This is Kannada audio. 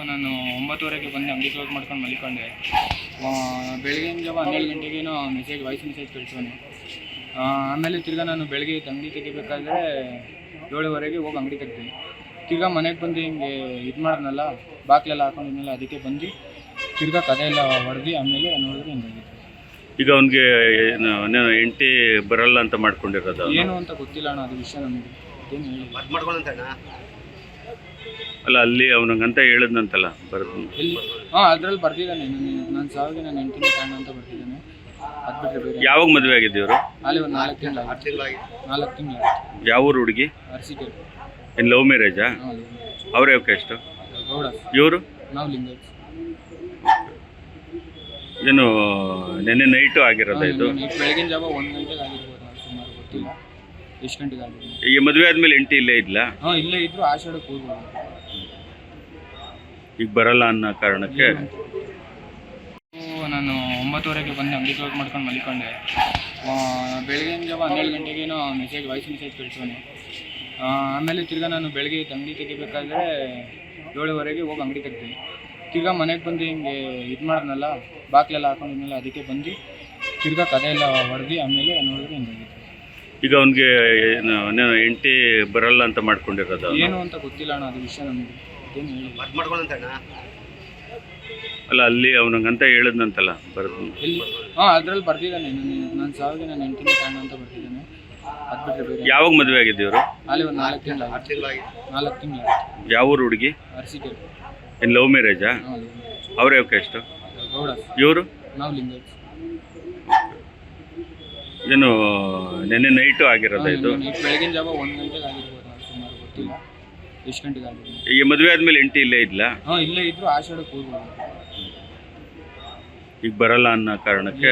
ನಾನು 9:30ಗೆ ಬಂದು ಅಂಗಡಿ ಕ್ಲೋಸ್ ಮಾಡ್ಕೊಂಡು ಮಲ್ಕೊಂಡೆ. ಬೆಳಗಿನ ಜಾವ 12 ಗಂಟೆಗೇನೋ ವಾಯ್ಸ್ ಮೆಸೇಜ್ ಕಳಿಸೋನು. ಆಮೇಲೆ ತಿರ್ಗಾ ನಾನು ಬೆಳಗ್ಗೆ ಅಂಗಡಿ ತೆಗಿಬೇಕಾದ್ರೆ 7:15ಗೆ ಹೋಗಿ ಅಂಗಡಿ ತೆಗ್ದೆ. ತಿರ್ಗಾ ಮನೆಗೆ ಬಂದು ಹಿಂಗೆ ಇದು ಮಾಡಿದ್ನಲ್ಲ, ಬಾಕ್ಲೆಲ್ಲ ಹಾಕೊಂಡಿದ್ನಲ್ಲ, ಅದಕ್ಕೆ ಬಂದು ತಿರ್ಗಾ ಕದೆ ಎಲ್ಲ ಹೊಡೆದು ಆಮೇಲೆ ನೋಡಿದ್ರೆ ಹಿಂಗಾಗಿತ್ತು. ಈಗ ಅವನಿಗೆ ಹೆಂಡತಿ ಬರಲ್ಲ ಅಂತ ಮಾಡ್ಕೊಂಡಿರೋದು ಏನು ಅಂತ ಗೊತ್ತಿಲ್ಲ ಅಣ್ಣ, ಅದು ವಿಷಯ ನಮಗೆ ಏನು ಹೇಳಿ. ಅಲ್ಲ, ಅಲ್ಲಿ ಅವನಿಗಂತ ಹೇಳಿದ್ನಂತಲ್ಲ ಬರೋದು. ಎಲ್ಲಿ? ಅದ್ರಲ್ಲಿ ಬರ್ತಿದ್ದಾನೆ, ನನ್ನ ಸಾವಿಗೆ ನಾನು ಹೆಂಡತಿನ ಕಾರಣ ಅಂತ ಬರ್ತಿದ್ದಾನೆ. ಅದು ಬಿಟ್ಟರೆ ಬೇರೆ. ಯಾವಾಗ ಮದುವೆ ಆಗಿದ್ದೀವರು? ಅಲ್ಲಿ ಒಂದು 4 ತಿಂಗಳು. ಯಾವ ಊರು ಹುಡುಗಿ? ಅರಸೀಕೆರೆ. ಏನು ಲವ್ ಮ್ಯಾರೇಜಾ? ಅವ್ರ ಯಾವ ಎಷ್ಟು? ಗೌಡ. ಇವರು? ನಾವು ಲಿಂಗಾಯತ್. ಏನು ನೆನ್ನೆ ನೈಟು ಆಗಿರೋದ ಇದು? ಬೆಳಗಿನ ಜಾವ 1 ಗಂಟೆಗೆ ಆಗಿರ್ಬೋದು, ಸುಮಾರು ಗೊತ್ತಿಲ್ಲ ಎಷ್ಟು ಗಂಟೆಗೆ ಆಗಿರ್ಬೋದು. ಈಗ ಮದುವೆ ಆದ್ಮೇಲೆ ಹೆಂಡತಿ ಇಲ್ಲೇ ಇದ್ಲ? ಇಲ್ಲೇ ಇದ್ರು, ಆಷಾಢಕ್ಕೆ ಹೋಗ್ಬೋದು. ಈಗ ಬರಲ್ಲ ಅನ್ನೋ ಕಾರಣಕ್ಕೆ ನಾನು 9:30ಗೆ ಬಂದು ಅಂಗಡಿ ಕ್ಲೋಸ್ ಮಾಡ್ಕೊಂಡು ಮಲ್ಕೊಂಡೆ. ಬೆಳಗಿನ ಜಾವ 12 ಗಂಟೆಗೇನೋ ವಾಯ್ಸ್ ಮೆಸೇಜ್ ಕಳಿಸೋನು. ಆಮೇಲೆ ತಿರ್ಗಾ ನಾನು ಬೆಳಗ್ಗೆ ಅಂಗಡಿ ತೆಗಿಬೇಕಾದ್ರೆ 7:15ಗೆ ಹೋಗಿ ಅಂಗಡಿ ತೆಗ್ದೆ. ತಿರ್ಗಾ ಮನೆಗೆ ಬಂದು ಹಿಂಗೆ ಇದು ಮಾಡಿದ್ನಲ್ಲ, ಬಾಕ್ಲೆಲ್ಲ ಹಾಕೊಂಡಿದ್ನಲ್ಲ, ಅದಕ್ಕೆ ಬಂದು ತಿರ್ಗಾ ಕದೆ ಎಲ್ಲ ಹೊಡೆದು ಆಮೇಲೆ ನೋಡಿದ್ರೆ ಹಿಂಗಾಗಿತ್ತು. ಈಗ ಅವನಿಗೆ ಹೆಂಡತಿ ಬರಲ್ಲ ಅಂತ ಮಾಡ್ಕೊಂಡಿರೋದು ಏನು ಅಂತ ಗೊತ್ತಿಲ್ಲ ಅಣ್ಣ, ಅದು ವಿಷಯ ನಮಗೆ ಏನು ಹೇಳಿ. ಅಲ್ಲ, ಅಲ್ಲಿ ಅವನಿಗಂತ ಹೇಳಿದ್ನಂತಲ್ಲ ಬರೋದು. ಎಲ್ಲಿ? ಅದ್ರಲ್ಲಿ ಬರ್ತಿದ್ದಾನೆ, ನನ್ನ ಸಾವಿಗೆ ನಾನು ಹೆಂಡತಿನ ಕಾರಣ ಅಂತ ಬರ್ತಿದ್ದಾನೆ. ಅದು ಬಿಟ್ಟರೆ ಬೇರೆ. ಯಾವಾಗ ಮದುವೆ ಆಗಿದ್ದೀವರು? ಅಲ್ಲಿ ಒಂದು 4 ತಿಂಗಳು. ಯಾವ ಊರು ಹುಡುಗಿ? ಅರಸೀಕೆರೆ. ಏನು ಲವ್ ಮ್ಯಾರೇಜಾ? ಅವ್ರ ಯಾವ ಎಷ್ಟು? ಗೌಡ. ಇವರು? ನಾವು ಲಿಂಗಾಯತ್. ಏನು ನೆನ್ನೆ ನೈಟು ಆಗಿರೋದ ಇದು? ಬೆಳಗಿನ ಜಾವ 1 ಗಂಟೆಗೆ ಆಗಿರ್ಬೋದು, ಸುಮಾರು ಗೊತ್ತಿಲ್ಲ ಎಷ್ಟು ಗಂಟೆಗೆ ಆಗಿರ್ಬೋದು. ಈಗ ಮದುವೆ ಆದ್ಮೇಲೆ ಹೆಂಡತಿ ಇಲ್ಲೇ ಇದ್ಲ? ಇಲ್ಲೇ ಇದ್ರು, ಆಷಾಢಕ್ಕೆ ಹೋಗ್ಬೋದು. ಈಗ ಬರಲ್ಲ ಅನ್ನೋ ಕಾರಣಕ್ಕೆ